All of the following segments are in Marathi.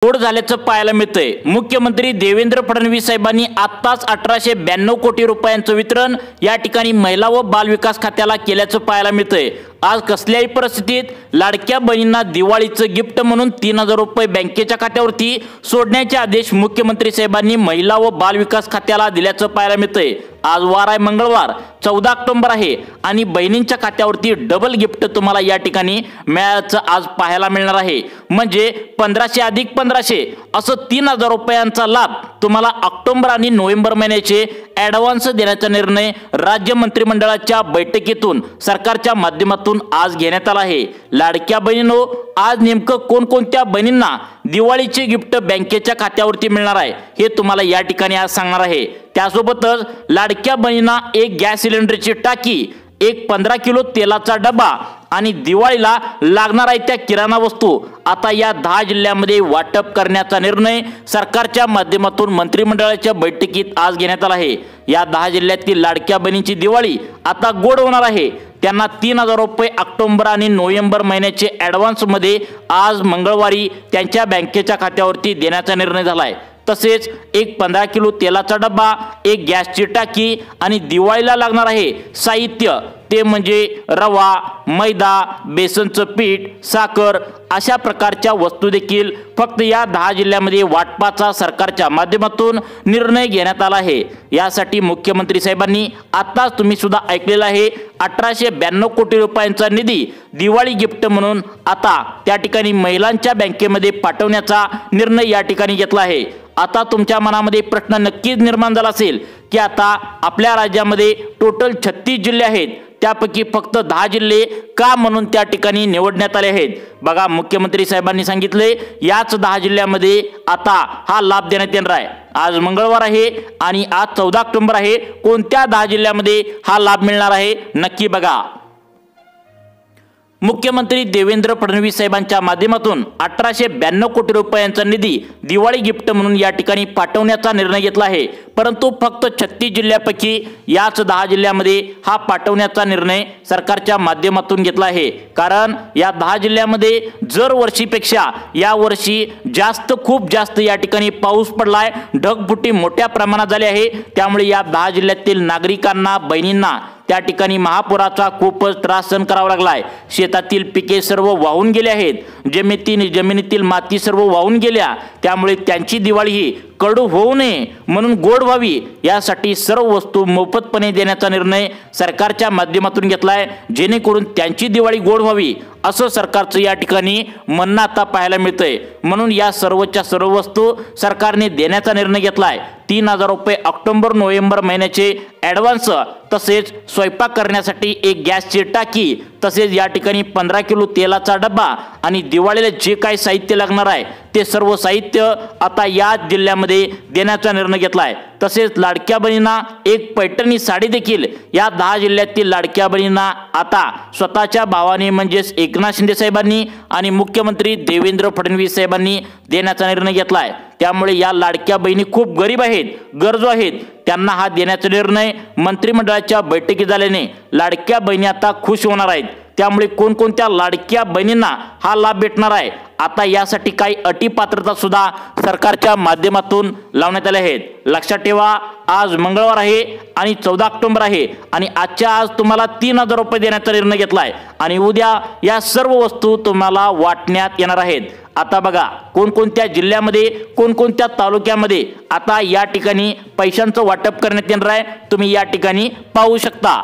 गोड झाल्याचं पाहायला मिळतंय। मुख्यमंत्री देवेंद्र फडणवीस साहेबांनी आत्ताच 1892 कोटी रुपयांचं वितरण या ठिकाणी महिला व बाल विकास खात्याला केल्याचं पाहायला मिळतंय। आज कसल्याही परिस्थितीत लाडक्या बहिणींना दिवाळीचं गिफ्ट म्हणून 3000 रुपये बँकेच्या खात्यावरती सोडण्याचे आदेश मुख्यमंत्री साहेबांनी महिला व बाल विकास खात्याला दिल्याचं पाहायला मिळतंय। आज वार आहे मंगळवार 14 ऑक्टोबर आहे आणि बहिणींच्या खात्यावरती डबल गिफ्ट तुम्हाला या ठिकाणी मिळाल्याचं आज पाहायला मिळणार आहे। म्हणजे 1500 अधिक 1500 असं 3000 रुपयांचा लाभ तुम्हाला ऑक्टोबर आणि नोव्हेंबर महिन्याचे ॲडव्हान्स देण्याचा निर्णय राज्य मंत्रिमंडळाच्या बैठकीतून सरकारच्या माध्यमातून आज घेण्यात आला आहे। लाडक्या बहिणींनो, आज नेमकं कोणकोणत्या बहिणींना दिवाळीचे गिफ्ट बँकेच्या खात्यावरती मिळणार आहे हे तुम्हाला या ठिकाणी आज सांगणार आहे। त्यासोबतच लाडक्या बहिणींना एक गॅस सिलेंडरची टाकी, एक 15 किलो तेलाचा डबा आणि दिवाळीला लागणार आहे त्या किराणा वस्तू आता या 10 जिल्ह्यांमध्ये वाटप करण्याचा निर्णय सरकारच्या माध्यमातून मंत्रिमंडळाच्या बैठकीत आज घेण्यात आला आहे। या 10 जिल्ह्यातील लाडक्या बहिणींची दिवाळी आता गोड होणार आहे। त्यांना 3000 रुपये ऑक्टोबर आणि नोव्हेंबर महिन्याचे ॲडव्हान्स मध्ये आज मंगळवारी त्यांच्या बँकेच्या खात्यावरती देण्याचा निर्णय झाला आहे। तसेच एक 15 किलो तेलाचा डब्बा, एक गॅसची टाकी आणि दिवाळीला लागणार आहे साहित्य ते म्हणजे रवा, मैदा, बेसनचं पीठ, साखर अशा प्रकारच्या वस्तू देखील फक्त या 10 जिल्ह्यांमध्ये वाटपाचा सरकारच्या माध्यमातून निर्णय घेण्यात आला आहे। यासाठी मुख्यमंत्री साहेबांनी आताच तुम्ही सुद्धा ऐकलेलं आहे 1892 कोटी रुपयांचा निधी दिवाळी गिफ्ट म्हणून आता त्या ठिकाणी महिलांच्या बँकेमध्ये पाठवण्याचा निर्णय या ठिकाणी घेतला आहे। आता तुमच्या मनामध्ये प्रश्न नक्कीच निर्माण झाला असेल की आता आपल्या राज्यामध्ये टोटल 36 जिल्हे आहेत, त्यापैकी फक्त 10 जिल्हे का म्हणून त्या ठिकाणी निवडण्यात आले आहेत। बघा, मुख्यमंत्री साहेबांनी सांगितले याच 10 जिल्ह्यामध्ये आता हा लाभ देण्यात येणार आहे। आज मंगळवार आहे आणि आज 14 ऑक्टोबर आहे। कोणत्या 10 जिल्ह्यामध्ये हा लाभ मिळणार आहे नक्की बघा। मुख्यमंत्री देवेंद्र फडणवीस साहेबांच्या माध्यमातून 1892 कोटी रुपयांचा निधी दिवाळी गिफ्ट म्हणून या ठिकाणी पाठवण्याचा निर्णय घेतला आहे। परंतु फक्त 36 जिल्ह्यापैकी याच 10 जिल्ह्यामध्ये हा पाठवण्याचा निर्णय सरकारच्या माध्यमातून घेतला आहे। कारण या 10 जिल्ह्यामध्ये जर वर्षीपेक्षा या वर्षी खूप जास्त या ठिकाणी पाऊस पडलाय, ढगफुटी मोठ्या प्रमाणात झाली आहे। त्यामुळे या 10 जिल्ह्यातील नागरिकांना, बहिणींना त्या ठिकाणी महापुराचा खूपच त्रास सहन करावा लागलाय। शेतातील पिके सर्व वाहून गेले आहेत, जमिनीतील माती सर्व वाहून गेल्या। त्यामुळे त्यांची दिवाळी ही कडू होऊ नये म्हणून गोड व्हावी यासाठी सर्व वस्तू मोफतपणे देण्याचा निर्णय सरकारच्या माध्यमातून घेतलाय, जेणेकरून त्यांची दिवाळी गोड व्हावी असं सरकारचं या ठिकाणी म्हणणं आता पाहायला मिळतंय। म्हणून या सर्वच्या सर्व वस्तू सरकारने देण्याचा निर्णय घेतलाय। 3000 रुपये ऑक्टोबर नोव्हेंबर महिन्याचे ॲडव्हान्स, तसेच स्वयंपाक करण्यासाठी एक गॅसची टाकी, तसेच या ठिकाणी 15 किलो तेलाचा डब्बा आणि दिवाळीला जे काही साहित्य लागणार आहे ते सर्व साहित्य आता या जिल्ह्यामध्ये देण्याचा निर्णय घेतला आहे। तसेच लाडक्या बहिणींना एक पैठणी साडी देखील या 10 जिल्ह्यातील लाडक्या बहिणींना आता स्वतःच्या भावाने म्हणजेच एकनाथ शिंदे साहेबांनी आणि मुख्यमंत्री देवेंद्र फडणवीस साहेबांनी देण्याचा निर्णय घेतला आहे। त्यामुळे या लाडक्या बहिणी खूप गरीब आहेत, गरजू आहेत, त्यांना हा देण्याचा निर्णय मंत्रिमंडळाच्या बैठकीत झाल्याने लाडक्या बहिणी आता खुश होणार आहेत। त्यामुळे कोणकोणत्या लाडक्या बहिणींना हा लाभ भेटणार आहे आता यासाठी काही अटी पात्रता सुद्धा सरकारच्या माध्यमातून लावण्यात आल्या आहेत। लक्षात ठेवा, आज मंगळवार आहे आणि 14 ऑक्टोबर आहे आणि आजच्या आज तुम्हाला 3000 रुपये देण्याचा निर्णय घेतला आहे आणि उद्या या सर्व वस्तू तुम्हाला वाटण्यात येणार आहेत। आता बघा, कोणकोणत्या जिल्ह्यामध्ये, कोणकोणत्या तालुक्यामध्ये आता या ठिकाणी पैशांचं वाटप करण्यात येणार आहे तुम्ही या ठिकाणी पाहू शकता।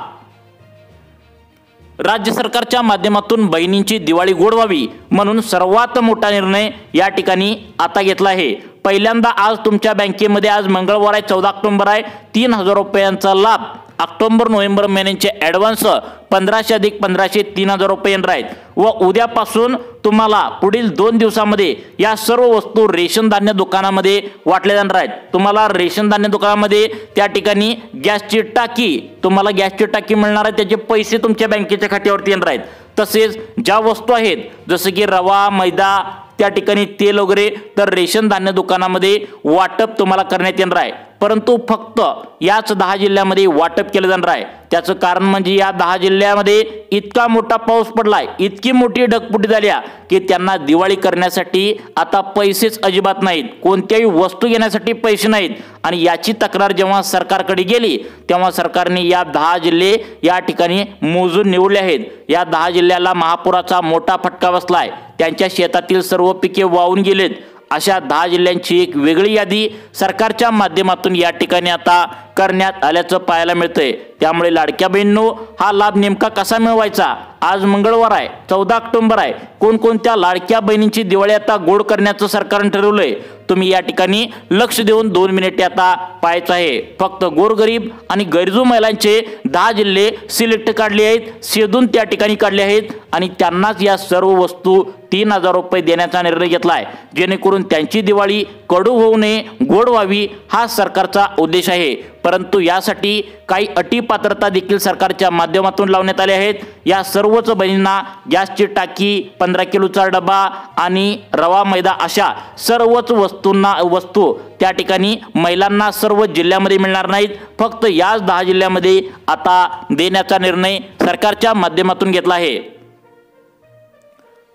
राज्य सरकारच्या माध्यमातून बहिणींची दिवाळी गोड व्हावी म्हणून सर्वात मोठा निर्णय या ठिकाणी आता घेतला आहे। पहिल्यांदा आज तुमच्या बँकेमध्ये आज मंगळवार आहे 14 ऑक्टोबर आहे 3000 रुपयांचा लाभ ऑक्टोबर नोव्हेंबर महिन्याचे ॲडव्हान्स 1500 अधिक 1500 3000 रुपये येणार आहेत। व उद्यापासून तुम्हाला पुढील 2 दिवसामध्ये या सर्व वस्तू रेशन धान्य दुकानामध्ये वाटल्या जाणार आहेत। तुम्हाला रेशन धान्य दुकानामध्ये त्या ठिकाणी गॅसची टाकी मिळणार आहे, त्याचे पैसे तुमच्या बँकेच्या खात्यावरती येणार आहेत। तसेच ज्या वस्तू आहेत जसं की रवा, मैदा, त्या ठिकाणी तेल वगैरे तर रेशन धान्य दुकानामध्ये वाटप तुम्हाला करण्यात येणार आहे। परंतु फक्त याच 10 जिल्ह्यामध्ये वाटप केलं जाणार आहे। त्याचं कारण म्हणजे या 10 जिल्ह्यामध्ये इतका मोठा पाऊस पडलाय, इतकी मोठी ढगफुटी झाली की त्यांना दिवाळी करण्यासाठी आता पैसेच अजिबात नाहीत, कोणत्याही वस्तू घेण्यासाठी पैसे नाहीत। आणि याची तक्रार जेव्हा सरकारकडे गेली तेव्हा सरकारने या 10 जिल्हे या ठिकाणी मोजून निवडले आहेत। या 10 जिल्ह्याला महापुराचा मोठा फटका बसलाय, त्यांच्या शेतातील सर्व पिके वाहून गेलेत। अशा 10 जिल्ह्यांची एक वेगळी यादी सरकारच्या माध्यमातून या ठिकाणी आता करण्यात आल्याचं पाहायला मिळतंय। त्यामुळे लाडक्या बहिणींनो, हा लाभ नेमका कसा मिळवायचा? आज मंगळवार आहे, 14 ऑक्टोबर आहे। कोणकोणत्या लाडक्या बहिणींची दिवाळी आता गोड करण्याचं सरकारने ठरवलंय, तुम्ही या ठिकाणी लक्ष देऊन 2 मिनिटे आता पाहायचं आहे। फक्त गोरगरीब आणि गरजू महिलांचे 10 जिल्हे सिलेक्ट काढले आहेत, शोधून त्या ठिकाणी काढले आहेत आणि त्यांनाच या सर्व वस्तू 3000 रुपये देण्याचा निर्णय घेतलाय, जेणेकरून त्यांची दिवाळी कडू होऊ नये, गोड व्हावी, हा सरकारचा उद्देश आहे। परंतु यासाठी काही अटी पात्रता देखील सरकारच्या माध्यमातून लावण्यात आले आहेत। या सर्वच बहिणींना गॅसची टाकी, 15 किलोचा डबा आणि रवा मैदा अशा सर्वच वस्तू त्या ठिकाणी महिलांना सर्व जिल्ह्यामध्ये मिळणार नाहीत, फक्त याच 10 जिल्ह्यामध्ये आता देण्याचा निर्णय सरकारच्या माध्यमातून घेतला आहे।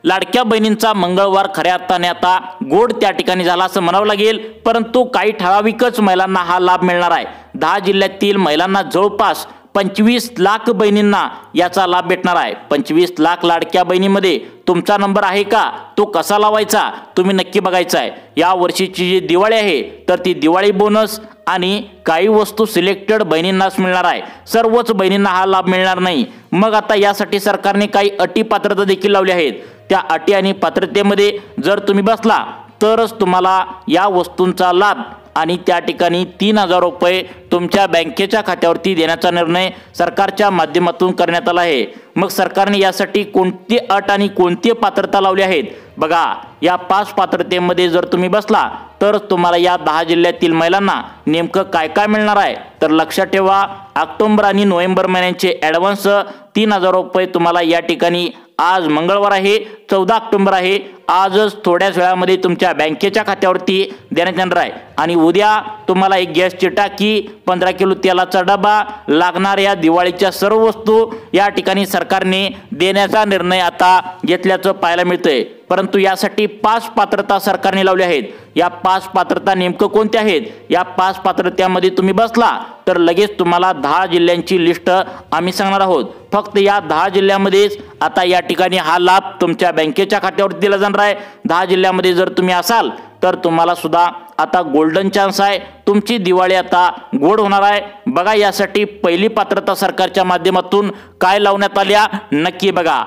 लाडक्या बहिणींचा मंगळवार खऱ्या अर्थाने आता गोड त्या ठिकाणी झाला असं म्हणावं लागेल, परंतु काही ठराविकच महिलांना हा लाभ मिळणार आहे। 10 जिल्ह्यातील महिलांना जवळपास 25 लाख बहिणींना याचा लाभ भेटणार आहे। 25 लाख लाडक्या बहिणीमध्ये तुमचा नंबर आहे का? तो कसा लावायचा तुम्ही नक्की बघायचा आहे। या वर्षीची जी दिवाळी आहे तर ती दिवाळी बोनस आणि काही वस्तू सिलेक्टेड बहिणींनाच मिळणार आहे, सर्वच बहिणींना हा लाभ मिळणार नाही। मग आता यासाठी सरकारने काही अटी पात्रता देखील लावली आहेत। त्या अटी आणि पात्रतेमध्ये जर तुम्ही बसला तरच तुम्हाला या वस्तूंचा लाभ आणि त्या ठिकाणी 3000 रुपये तुमच्या बँकेच्या खात्यावरती देण्याचा निर्णय सरकारच्या माध्यमातून करण्यात आला आहे। मग सरकारने यासाठी कोणती अट आणि कोणती पात्रता लावली आहेत बघा। या 5 पात्रतेमध्ये जर तुम्ही बसला तर तुम्हाला या 10 जिल्ह्यातील महिलांना नेमकं काय काय मिळणार आहे तर लक्षात ठेवा, ऑक्टोबर आणि नोव्हेंबर महिन्यांचे ॲडव्हान्स 3000 रुपये तुम्हाला या ठिकाणी आज मंगळवार आहे, 14 ऑक्टोबर आहे, आजच थोड्याच वेळामध्ये तुमच्या बँकेच्या खात्यावरती देण्यात येणार आहे। आणि उद्या तुम्हाला एक गॅसची टाकी, 15 किलो तेलाचा डबा, लागणाऱ्या दिवाळीच्या सर्व वस्तू या ठिकाणी सरकारने देण्याचा निर्णय आता घेतल्याचं पाहायला मिळतंय। परंतु यासाठी 5 पात्रता सरकारने लावल्या आहेत। या 5 पात्रता नेमकं कोणत्या आहेत? या 5 पात्रत्यामध्ये तुम्ही बसला तर लगेच तुम्हाला 10 जिल्ह्यांची लिस्ट आम्ही सांगणार आहोत। फक्त या 10 जिल्ह्यामध्येच आता या ठिकाणी हा लाभ तुमच्या बँकेच्या खात्यावर दिला जाणार आहे। 10 जिल्ह्यामध्ये जर तुम्ही असाल तर तुम्हाला सुद्धा आता गोल्डन चान्स आहे, तुमची दिवाळी आता गोड होणार आहे। बघा यासाठी पहिली पात्रता सरकारच्या माध्यमातून काय लावण्यात आल्या नक्की बघा।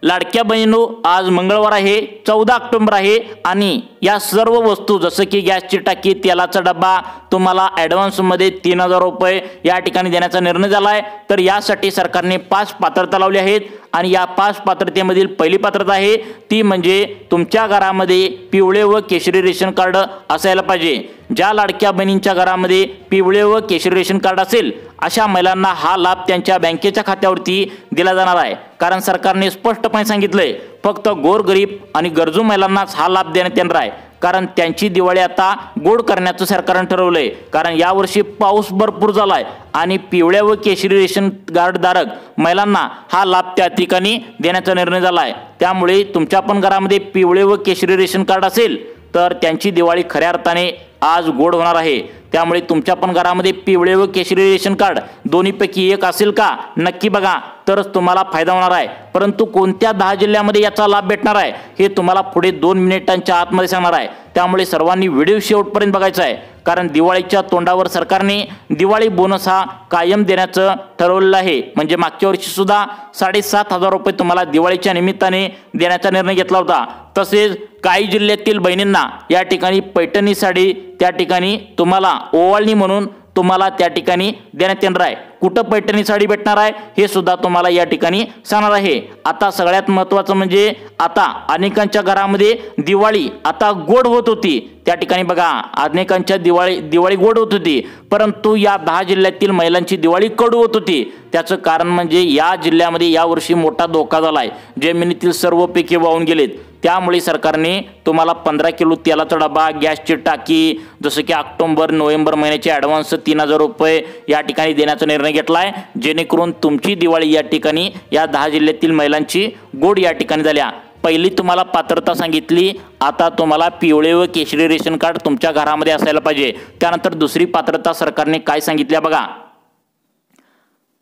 लाडक्या बहिणींनो, आज मंगळवार आहे, 14 ऑक्टोबर आहे आणि या सर्व वस्तू जसं की गॅसची टाकी, तेलाचा डब्बा तुम्हाला ॲडव्हान्समध्ये 3000 रुपये या ठिकाणी देण्याचा निर्णय झाला आहे। तर यासाठी सरकारने 5 पात्रता लावली आहेत आणि या 5 पात्रतेमधील पहिली पात्रता आहे ती म्हणजे तुमच्या घरामध्ये पिवळे व केशरी रेशन कार्ड असायला पाहिजे। ज्या लाडक्या बहिणींच्या घरामध्ये पिवळे व केशरी रेशन कार्ड असेल अशा महिलांना हा लाभ त्यांच्या बँकेच्या खात्यावरती दिला जाणार आहे। कारण सरकारने स्पष्टपणे सांगितलंय फक्त गोरगरीब आणि गरजू महिलांनाच हा लाभ देण्यात येणार आहे, कारण त्यांची दिवाळी आता गोड करण्याचं सरकारने ठरवलंय। कारण यावर्षी पाऊस भरपूर झालाय आणि पिवळ्या व केशरी रेशन कार्ड धारक महिलांना हा लाभ त्या ठिकाणी देण्याचा निर्णय झालाय। त्यामुळे तुमच्या पण घरामध्ये पिवळे व केशरी रेशन कार्ड असेल तर त्यांची दिवाळी खऱ्या अर्थाने आज गोड होणार आहे। त्यामुळे तुमच्या पण घरामध्ये पिवळे व केशरी रेशन कार्ड दोन्हीपैकी एक असेल का नक्की बघा, तरच तुम्हाला फायदा होणार आहे। परंतु कोणत्या 10 जिल्ह्यामध्ये याचा लाभ भेटणार आहे हे तुम्हाला पुढे 2 मिनिटांच्या आतमध्ये सांगणार आहे। त्यामुळे सर्वांनी व्हिडिओ शेवटपर्यंत बघायचा आहे, कारण दिवाळीच्या तोंडावर सरकारने दिवाळी बोनस हा कायम देण्याचं ठरवलेलं आहे। म्हणजे मागच्या वर्षी सुद्धा 7500 रुपये तुम्हाला दिवाळीच्या निमित्ताने देण्याचा निर्णय घेतला होता। तसेच काही जिल्ह्यातील बहिणींना या ठिकाणी पैठणी साडी त्या ठिकाणी तुम्हाला ओवाळणी म्हणून तुम्हाला त्या ठिकाणी देण्यात येणार आहे। कुठं पैठणी साडी भेटणार आहे हे सुद्धा तुम्हाला या ठिकाणी सांगणार आहे। आता सगळ्यात महत्त्वाचं म्हणजे आता अनेकांच्या घरामध्ये दिवाळी आता गोड होत होती, त्या ठिकाणी बघा अनेकांच्या दिवाळी गोड होत होती, परंतु या 10 जिल्ह्यातील महिलांची दिवाळी कडू होत होती। त्याचं कारण म्हणजे या जिल्ह्यामध्ये यावर्षी मोठा धोका झालाय, जमिनीतील सर्व पिके वाहून गेलेत। त्यामुळे सरकारने तुम्हाला 15 किलो तेलाचा डबा, गॅसची टाकी, जसं की ऑक्टोबर नोव्हेंबर महिन्याचे ॲडव्हान्स 3000 रुपये या ठिकाणी देण्याचा निर्णय घेतलाय, जेणेकरून तुमची दिवाळी या ठिकाणी या 10 जिल्ह्यातील महिलांची गोड या ठिकाणी झाल्या। पहिली तुम्हाला पात्रता सांगितली, आता तुम्हाला पिवळे व केशरी रेशन कार्ड तुमच्या घरामध्ये असायला पाहिजे। त्यानंतर दुसरी पात्रता सरकारने काय सांगितल्या बघा।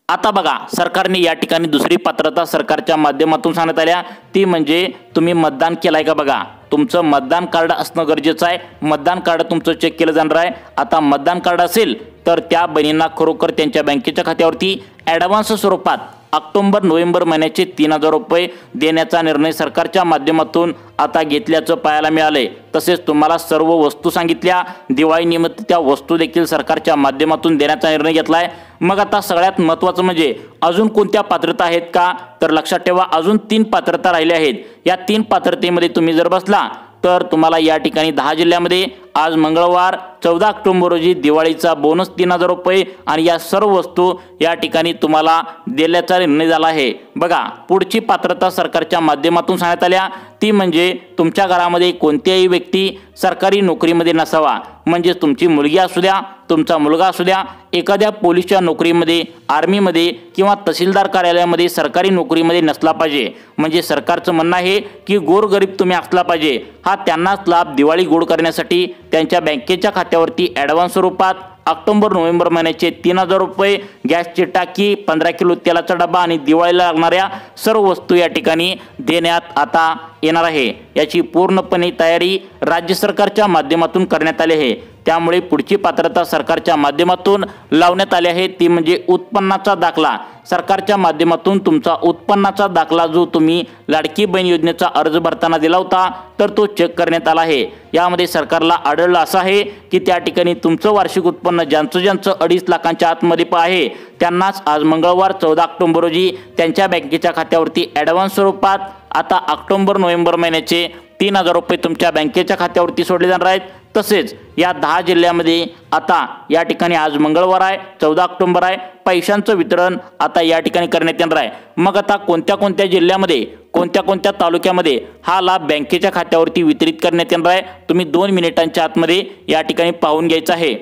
आता बघा सरकारने या ठिकाणी दुसरी पात्रता सरकारच्या माध्यमातून सांगण्यात आल्या, ती म्हणजे तुम्ही मतदान केलाय का बघा। तुमचं मतदान कार्ड असणं गरजेचं आहे। मतदान कार्ड तुमचं चेक केलं जाणार आहे। आता मतदान कार्ड असेल तर त्या बहिणींना खरोखर त्यांच्या बँकेच्या खात्यावरती ॲडव्हान्स स्वरूपात ऑक्टोबर नोव्हेंबर महिन्याचे 3000 रुपये देण्याचा निर्णय सरकारच्या माध्यमातून आता घेतल्याचं पाहायला मिळालंय। तसेच तुम्हाला सर्व वस्तू सांगितल्या, दिवाळीनिमित्त त्या वस्तू देखील सरकारच्या माध्यमातून देण्याचा निर्णय घेतलाय। मग आता सगळ्यात महत्त्वाचं म्हणजे अजून कोणत्या पात्रता आहेत का, तर लक्षात ठेवा अजून 3 पात्रता राहिल्या आहेत। या 3 पात्रतेमध्ये तुम्ही जर बसला तर तुम्हाला या ठिकाणी 10 जिल्ह्यामध्ये आज मंगळवार 14 ऑक्टोबर रोजी दिवाळीचा बोनस 3000 रुपये आणि या सर्व वस्तू या ठिकाणी तुम्हाला दिल्याचा निर्णय झाला आहे। बघा पुढची पात्रता सरकारच्या माध्यमातून सांगण्यात आल्या, ती म्हणजे तुमच्या घरामध्ये कोणत्याही व्यक्ती सरकारी नोकरीमध्ये नसावा, म्हणजे तुमची मुलगी असू द्या, तुमचा मुलगा असू द्या, एखाद्या पोलीसच्या नोकरीमध्ये, आर्मीमध्ये किंवा तहसीलदार कार्यालयामध्ये सरकारी नोकरीमध्ये नसला पाहिजे। म्हणजे सरकारचं म्हणणं आहे की गोरगरीब तुम्ही असला पाहिजे। हा त्यांनाच लाभ दिवाळी गोड करण्यासाठी त्यांच्या बँकेच्या खात्यावरती ॲडव्हान्स स्वरूपात ऑक्टोबर नोव्हेंबर महिन्याचे 3000 रुपये, गॅसची टाकी, 15 किलो तेलाचा डबा आणि दिवाळीला लागणाऱ्या सर्व वस्तू या ठिकाणी देण्यात आता येणार आहे। याची पूर्णपणे तयारी राज्य सरकारच्या माध्यमातून करण्यात आली आहे। त्यामुळे पुढची पात्रता सरकारच्या माध्यमातून लावण्यात आली आहे, ती म्हणजे उत्पन्नाचा दाखला। सरकारच्या माध्यमातून तुमचा उत्पन्नाचा दाखला जो तुम्ही लाडकी बहीण योजनेचा अर्ज भरताना दिला होता तर तो चेक करण्यात आला आहे। यामध्ये सरकारला आढळलं असं आहे की त्या ठिकाणी तुमचं वार्षिक उत्पन्न ज्यांचं 2.5 लाखांच्या आतमध्ये आहे त्यांनाच आज मंगळवार 14 ऑक्टोबर रोजी त्यांच्या बँकेच्या खात्यावरती ॲडव्हान्स स्वरूपात आता ऑक्टोबर नोव्हेंबर महिन्याचे 3000 रुपये तुमच्या बँकेच्या खात्यावरती सोडले जाणार आहेत। तसेच या 10 जिल्ह्यामध्ये आता या ठिकाणी आज मंगळवार आहे, 14 ऑक्टोबर आहे, पैशांचं वितरण आता या ठिकाणी करण्यात येणार आहे। मग आता कोणत्या जिल्ह्यामध्ये, कोणत्या तालुक्यामध्ये हा लाभ बँकेच्या खात्यावरती वितरित करण्यात येणार आहे, तुम्ही 2 मिनिटांच्या आतमध्ये या ठिकाणी पाहून घ्यायचं आहे।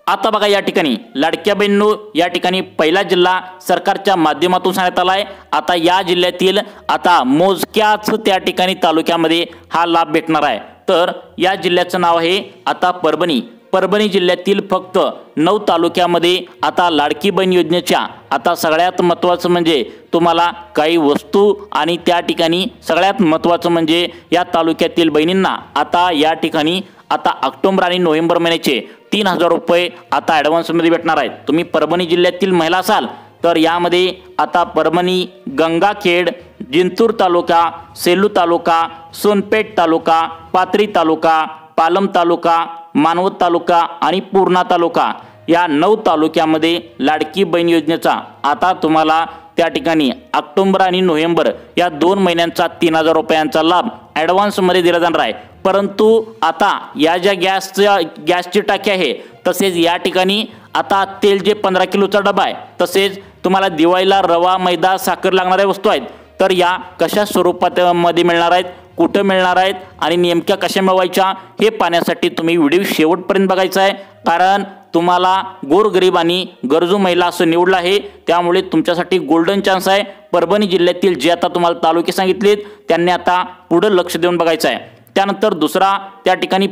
आता बघा या ठिकाणी लाडक्या बहिणींनो, या ठिकाणी पहिला जिल्हा सरकारच्या माध्यमातून सांगण्यात आलाय। आता या जिल्ह्यातील आता मोजक्याच त्या ठिकाणी तालुक्यामध्ये हा लाभ भेटणार आहे। तर या जिल्ह्याचं नाव आहे आता परभणी जिल्ह्यातील फक्त 9 तालुक्यामध्ये आता लाडकी बहीण योजनेच्या आता सगळ्यात महत्त्वाचं म्हणजे तुम्हाला काही वस्तू आणि त्या ठिकाणी सगळ्यात महत्त्वाचं म्हणजे या तालुक्यातील बहिणींना आता या ठिकाणी आता ऑक्टोबर आणि नोव्हेंबर महिन्याचे 3000 रुपये आता ॲडव्हान्समध्ये भेटणार आहेत। तुम्ही परभणी जिल्ह्यातील महिला असाल तर यामध्ये आता परभणी, गंगाखेड, जिंतूर तालुका, सेलू तालुका, सोनपेठ तालुका, पाथरी तालुका, पालम तालुका, मानवत तालुका आणि पूर्णा तालुका या 9 तालुक्यामध्ये लाडकी बहीण योजनेचा आता तुम्हाला त्या ठिकाणी ऑक्टोबर आणि नोव्हेंबर या 2 महिन्यांचा 3000 रुपयांचा लाभ ॲडव्हान्समध्ये दिला जाणार आहे। परंतु आता या ज्या गॅसची टाकी आहे, तसेच या ठिकाणी आता तेल जे 15 किलोचा डबा आहे, तसेच तुम्हाला दिवाळीला रवा, मैदा, साखर लागणाऱ्या वस्तू आहेत, तर या कशा स्वरूपामध्ये मिळणार आहेत, कुठं मिळणार आहेत आणि नेमक्या कशा मिळवायच्या हे पाहण्यासाठी तुम्ही व्हिडिओ शेवटपर्यंत बघायचा आहे। कारण तुम्हाला गोरगरीब आणि गरजू महिला असं निवडलं आहे, त्यामुळे तुमच्यासाठी गोल्डन चान्स आहे। परभणी जिल्ह्यातील जे आता तुम्हाला तालुके सांगितलेत त्यांनी आता पुढे लक्ष देऊन बघायचं आहे। त्यानंतर दुसरा त्या ठिकाणी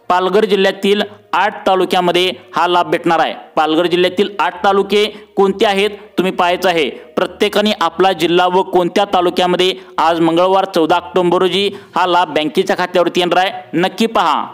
पालघर जिल्ह्यातील 8 तालुक्यामध्ये हा लाभ भेटणार आहे। पालघर जिल्ह्यातील 8 तालुके कोणते आहेत तुम्ही पाहायचं आहे। प्रत्येकाने आपला जिल्हा व कोणत्या तालुक्यामध्ये आज मंगळवार 14 ऑक्टोबर रोजी हा लाभ बँकेच्या खात्यावरती येणार आहे, नक्की पहा।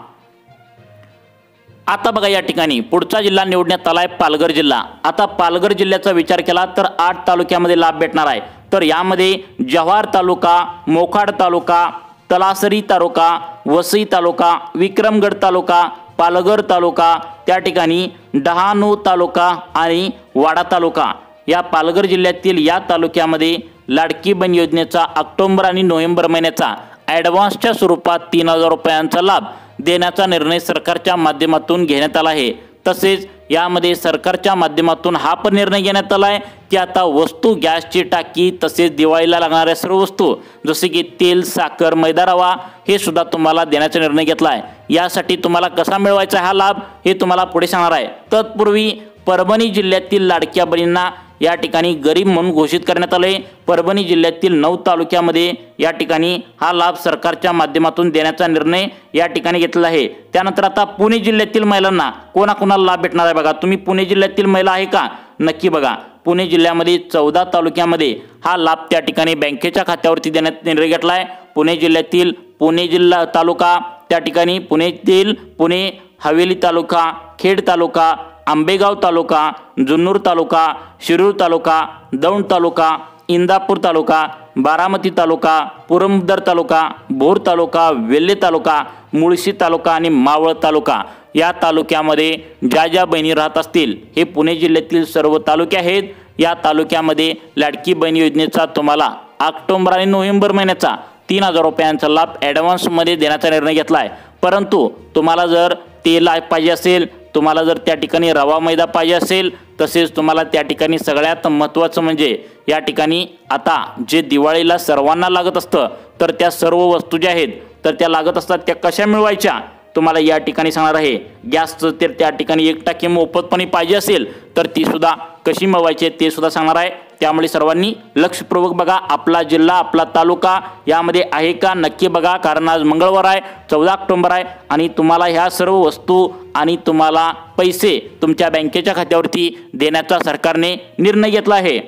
आता बघा या ठिकाणी पुढचा जिल्हा निवडण्यात आलाय पालघर जिल्हा। आता पालघर जिल्ह्याचा विचार केला तर 8 तालुक्यामध्ये लाभ भेटणार आहे। तर यामध्ये जव्हार तालुका, मोखाड तालुका, तलासरी तालुका, वसई तालुका, विक्रमगड तालुका, पालघर तालुका, त्या ठिकाणी डहाणू तालुका आणि वाडा तालुका या पालघर जिल्ह्यातील या तालुक्यामध्ये लाडकी बहीण योजनेचा ऑक्टोबर आणि नोव्हेंबर महिन्याचा ॲडव्हान्सच्या स्वरूपात 3,000 रुपयांचा लाभ देण्याचा निर्णय सरकारच्या माध्यमातून घेण्यात आला आहे। तसेच यामध्ये सरकारच्या माध्यमातून हा पण निर्णय घेण्यात आला आहे की आता वस्तू, गॅसची टाकी तसेच दिवाळीला लागणाऱ्या सर्व वस्तू जसे की तेल, साखर, मैदा, रवा हे सुद्धा तुम्हाला देण्याचा निर्णय घेतला आहे। यासाठी तुम्हाला कसा मिळवायचा हा लाभ हे तुम्हाला पुढे सांगणार आहे। तत्पूर्वी परभणी जिल्ह्यातील लाडक्या बहिणींना या ठिकाणी गरीब म्हणून घोषित करण्यात आले। परभणी जिल्ह्यातील 9 तालुक्यामध्ये या ठिकाणी हा लाभ सरकारच्या माध्यमातून देण्याचा निर्णय या ठिकाणी घेतला आहे। त्यानंतर आता पुणे जिल्ह्यातील महिलांना कोणाकोणाला लाभ भेटणार आहे बघा। तुम्ही पुणे जिल्ह्यातील महिला आहे का? नक्की बघा। पुणे जिल्ह्यामध्ये 14 तालुक्यामध्ये हा लाभ त्या ठिकाणी बँकेच्या खात्यावरती देण्यात निर्णय घेतला आहे। पुणे जिल्ह्यातील पुणे जिल्हा तालुका, त्या ठिकाणी पुणेतील पुणे हवेली तालुका, खेड तालुका, आंबेगाव तालुका, जुन्नर तालुका, शिरूर तालुका, दौंड तालुका, इंदापूर तालुका, बारामती तालुका, पुरंदर तालुका, भोर तालुका, वेल्हे तालुका, मुळशी तालुका आणि मावळ तालुका या तालुक्यामध्ये ज्या ज्या बहिणी राहत असतील हे पुणे जिल्ह्यातील सर्व तालुके आहेत। या तालुक्यामध्ये लाडकी बहीण योजनेचा तुम्हाला ऑक्टोबर आणि नोव्हेंबर महिन्याचा 3,000 रुपयांचा लाभ ॲडव्हान्समध्ये देण्याचा निर्णय घेतला आहे। परंतु तुम्हाला जर तेल पाहिजे असेल, तुम्हाला जर त्या ठिकाणी रवा, मैदा पाहिजे असेल, तसेच तुम्हाला त्या ठिकाणी सगळ्यात महत्त्वाचं म्हणजे या ठिकाणी आता जे दिवाळीला सर्वांना लागत असतं तर त्या सर्व वस्तू ज्या आहेत तर त्या लागत असतात त्या कशा मिळवायच्या तुम्हाला या ठिकाणी सांगणार आहे। गॅसचं तर त्या ठिकाणी 1 टाकी मोफतपणे पाहिजे असेल तर ती सुद्धा कशी मिळवायची ते सुद्धा सांगणार आहे। त्यामुळे सर्वांनी लक्षपूर्वक बघा, आपला जिल्हा, आपला तालुका यामध्ये आहे का नक्की बघा, कारण आज मंगळवार आहे, 14 ऑक्टोबर आहे आणि तुम्हाला ह्या सर्व वस्तू आणि तुम्हाला पैसे तुमच्या बँकेच्या खात्यावरती देण्याचा सरकारने निर्णय घेतला आहे।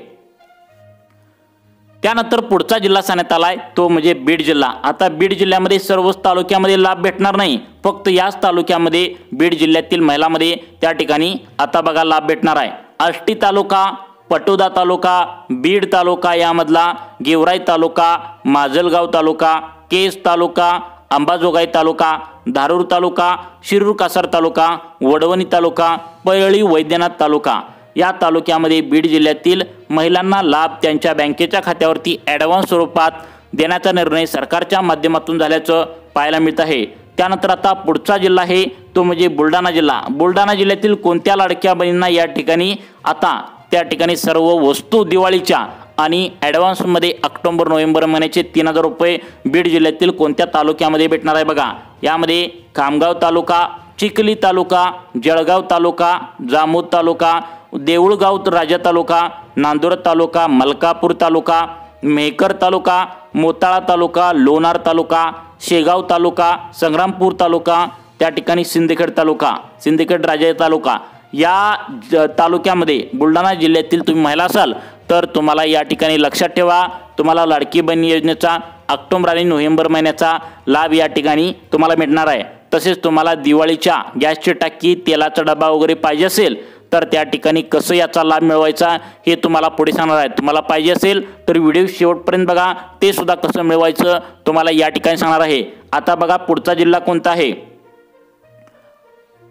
त्यानंतर पुढचा जिल्हा सांगण्यात आलाय तो म्हणजे बीड जिल्हा। आता बीड जिल्ह्यामध्ये सर्वच तालुक्यामध्ये लाभ भेटणार नाही, फक्त याच तालुक्यामध्ये बीड जिल्ह्यातील महिलांमध्ये त्या ठिकाणी आता बघा लाभ भेटणार आहे। आष्टी तालुका, पटोदा तालुका, बीड तालुका यामधला गेवराई तालुका, माजलगाव तालुका, केज तालुका, अंबाजोगाई तालुका, धारूर तालुका, शिरूर कासार तालुका, वडवणी तालुका, परळी वैद्यनाथ तालुका या तालुक्यामध्ये बीड जिल्ह्यातील महिलांना लाभ त्यांच्या बँकेच्या खात्यावरती ॲडव्हान्स स्वरूपात देण्याचा निर्णय सरकारच्या माध्यमातून झाल्याचं पाहायला मिळत आहे। त्यानंतर आता पुढचा जिल्हा आहे तो म्हणजे बुलढाणा जिल्हा। बुलढाणा जिल्ह्यातील कोणत्या लाडक्या बहिणींना या ठिकाणी आता त्या ठिकाणी सर्व वस्तू दिवाळीच्या आणि ॲडव्हान्समध्ये ऑक्टोबर नोव्हेंबर महिन्याचे 3,000 रुपये बीड जिल्ह्यातील कोणत्या तालुक्यामध्ये भेटणार आहे बघा। यामध्ये खामगाव तालुका, चिखली तालुका, जळगाव तालुका, जामोद तालुका, देऊळगाव राजा तालुका, नांदुर तालुका, मलकापूर तालुका, मेहकर तालुका, मोताळा तालुका, लोणार तालुका, शेगाव तालुका, संग्रामपूर तालुका, त्या ठिकाणी सिंदखेड तालुका, सिंदखेड राजा तालुका या तालुक्यामध्ये बुलढाणा जिल्ह्यातील तुम्ही महिला असाल तर तुम्हाला या ठिकाणी लक्षात ठेवा, तुम्हाला लाडकी बहीण योजनेचा ऑक्टोबर आणि नोव्हेंबर महिन्याचा लाभ या ठिकाणी तुम्हाला मिळणार आहे। तसेच तुम्हाला दिवाळीच्या गॅसची टाकी, तेलाचा डबा वगैरे पाहिजे असेल तर त्या ठिकाणी कसं याचा लाभ मिळवायचा हे तुम्हाला पुढे सांगणार आहे। तुम्हाला पाहिजे असेल तर व्हिडिओ शेवटपर्यंत बघा, ते सुद्धा कसं मिळवायचं तुम्हाला या ठिकाणी सांगणार आहे। आता बघा पुढचा जिल्हा कोणता आहे।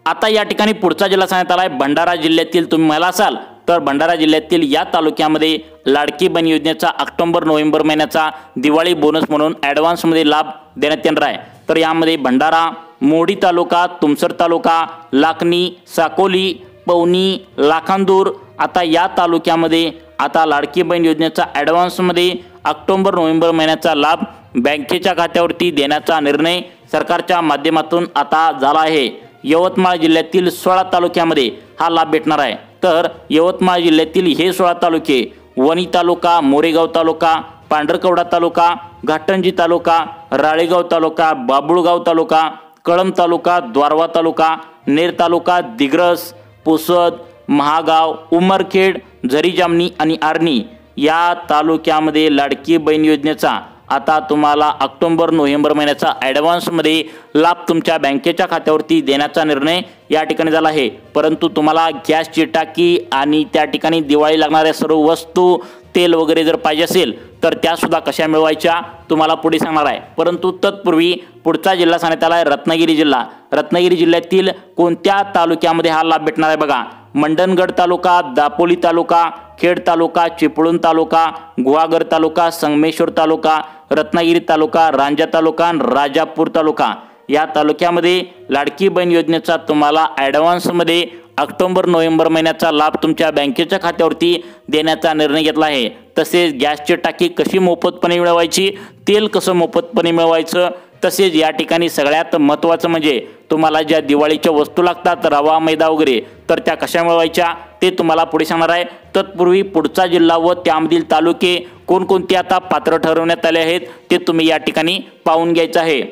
आता या ठिकाणी पुढचा जिल्हा सांगण्यात आला आहे भंडारा जिल्ह्यातील तुम्ही महिला असाल तर भंडारा जिल्ह्यातील या तालुक्यामध्ये लाडकी बहीण योजनेचा ऑक्टोबर नोव्हेंबर महिन्याचा दिवाळी बोनस म्हणून ॲडव्हान्समध्ये लाभ देण्यात येणार आहे। तर यामध्ये भंडारा, मोडी तालुका, तुमसर तालुका, लाखनी, साकोली, पवनी, लाखांदूर आता या तालुक्यामध्ये आता लाडकी बहीण योजनेचा ॲडव्हान्समध्ये ऑक्टोबर नोव्हेंबर महिन्याचा लाभ बँकेच्या खात्यावरती देण्याचा निर्णय सरकारच्या माध्यमातून आता झाला आहे। यवतमाळ जिल्ह्यातील 16 तालुक्यामध्ये हा लाभ भेटणार आहे। तर यवतमाळ जिल्ह्यातील हे 16 तालुके वणी तालुका, मोरेगाव तालुका, पांढरकवडा तालुका, घाटंजी तालुका, राळेगाव तालुका, बाबुळगाव तालुका, कळंब तालुका, द्वारवा तालुका, नेर तालुका, दिग्रस, पुसद, महागाव, उमरखेड, झरी जामणी आणि आर्णी या तालुक्यामध्ये लाडकी बहीण योजनेचा आता तुम्हाला ऑक्टोबर नोव्हेंबर महिन्याचा ॲडव्हान्समध्ये लाभ तुमच्या बँकेच्या खात्यावरती देण्याचा निर्णय या ठिकाणी झाला आहे। परंतु तुम्हाला गॅसची टाकी आणि त्या ठिकाणी दिवाळी लागणाऱ्या सर्व वस्तू, तेल वगैरे जर पाहिजे असेल तर त्यासुद्धा कशा मिळवायच्या तुम्हाला पुढे सांगणार आहे। परंतु तत्पूर्वी पुढचा जिल्हा सांगण्यात आला आहे रत्नागिरी जिल्हा। रत्नागिरी जिल्ह्यातील कोणत्या तालुक्यामध्ये हा लाभ भेटणार आहे बघा। मंडणगड तालुका, दापोली तालुका, खेड तालुका, चिपळूण तालुका, गुहागर तालुका, संगमेश्वर तालुका, रत्नागिरी तालुका, रांजण तालुका, राजापूर तालुका या तालुक्यामध्ये लाडकी बहीण योजनेचा तुम्हाला ॲडव्हान्समध्ये ऑक्टोबर-नोव्हेंबर महिन्याचा लाभ तुमच्या बँकेच्या खात्यावरती देण्याचा निर्णय घेतला आहे। तसेच गॅसची टाकी कशी मोफतपणे मिळवायची, तेल कसं मोफतपणे मिळवायचं, तसेच या ठिकाणी सगळ्यात महत्त्वाचं म्हणजे तुम्हाला ज्या दिवाळीच्या वस्तू लागतात रवा, मैदा वगैरे, तर त्या कशा मिळवायच्या ते तुम्हाला पुढे सांगणार आहे। तत्पूर्वी पुढचा जिल्हा व त्यामधील तालुके कोणकोणते आता पात्र ठरवण्यात आले आहेत ते तुम्ही या ठिकाणी पाहून घ्यायचं आहे।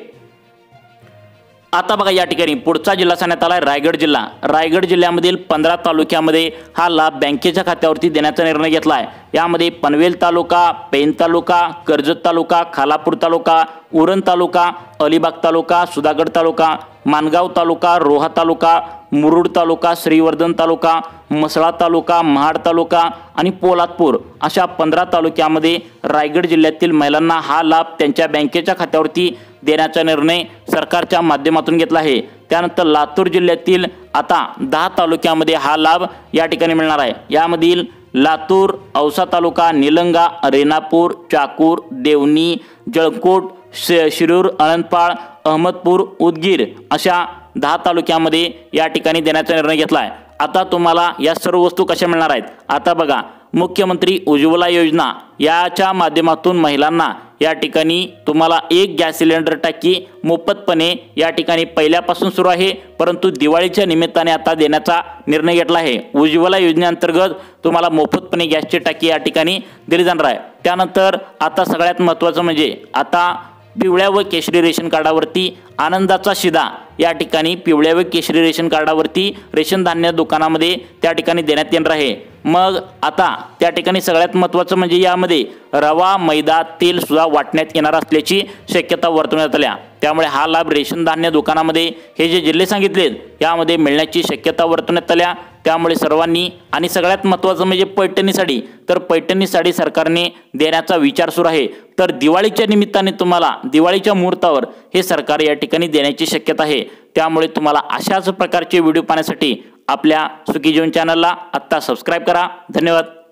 आता बघा या ठिकाणी पुढचा जिल्हा सांगण्यात आला आहे रायगड जिल्हा। रायगड जिल्ह्यामधील 15 तालुक्यामध्ये हा लाभ बँकेच्या खात्यावरती देण्याचा निर्णय घेतला आहे। यामध्ये पनवेल तालुका, पेण तालुका, कर्जत तालुका, खालापूर तालुका, उरण तालुका, अलिबाग तालुका, सुधागड तालुका, माणगाव तालुका, रोहा तालुका, मुरुड तालुका, श्रीवर्धन तालुका, म्हसळा तालुका, महाड तालुका आणि पोलादपूर अशा 15 तालुक्यामध्ये रायगड जिल्ह्यातील महिलांना हा लाभ त्यांच्या बँकेच्या खात्यावरती देण्याचा निर्णय सरकारच्या माध्यमातून घेतला आहे। त्यानंतर लातूर जिल्ह्यातील आता 10 तालुक्यामध्ये हा लाभ या ठिकाणी मिळणार आहे। यामधील लातूर, औसा तालुका, निलंगा, रेणापूर, चाकूर, देवणी, जळकोट, शिरूर, अळंदपाळ, अहमदपूर, उदगीर अशा 10 तालुक्यामध्ये या ठिकाणी देण्याचा निर्णय घेतला आहे। आता तुम्हाला या सर्व वस्तू कशा मिळणार आहेत आता बघा। मुख्यमंत्री उज्ज्वला योजना याच्या माध्यमातून महिलांना या ठिकाणी तुम्हाला एक गॅस सिलेंडर टाकी मोफतपणे या ठिकाणी पहिल्यापासून सुरू आहे, परंतु दिवाळीच्या निमित्ताने आता देण्याचा निर्णय घेतला आहे। उज्ज्वला योजनेअंतर्गत तुम्हाला मोफतपणे गॅसची टाकी या ठिकाणी दिली जाणार आहे। त्यानंतर आता सगळ्यात महत्त्वाचं म्हणजे आता पिवळ्या व केशरी रेशन कार्डावरती आनंदाचा शिधा या ठिकाणी पिवळ्या व केशरी रेशन कार्डावरती रेशन धान्य दुकानामध्ये त्या ठिकाणी देण्यात येणार आहे। मग आता त्या ठिकाणी सगळ्यात महत्त्वाचं म्हणजे यामध्ये रवा, मैदा, तेल सुद्धा वाटण्यात येणार असल्याची शक्यता वर्तवण्यात आल्या। त्यामुळे हा लाभ रेशन धान्य दुकानामध्ये हे जे जिल्हे सांगितलेत यामध्ये मिळण्याची शक्यता वर्तवण्यात आल्या। त्यामुळे सर्वांनी आणि सगळ्यात महत्त्वाचं म्हणजे पैठणी साडी, तर पैठणी साडी सरकारने देण्याचा विचार सुरू आहे। तर दिवाळीच्या निमित्ताने तुम्हाला दिवाळीच्या मुहूर्तावर हे सरकार या ठिकाणी देण्याची शक्यता आहे। त्यामुळे तुम्हाला अशाच प्रकारचे व्हिडिओ पाहण्यासाठी आपल्या सुखी जीवन चॅनलला आत्ता सबस्क्राईब करा। धन्यवाद।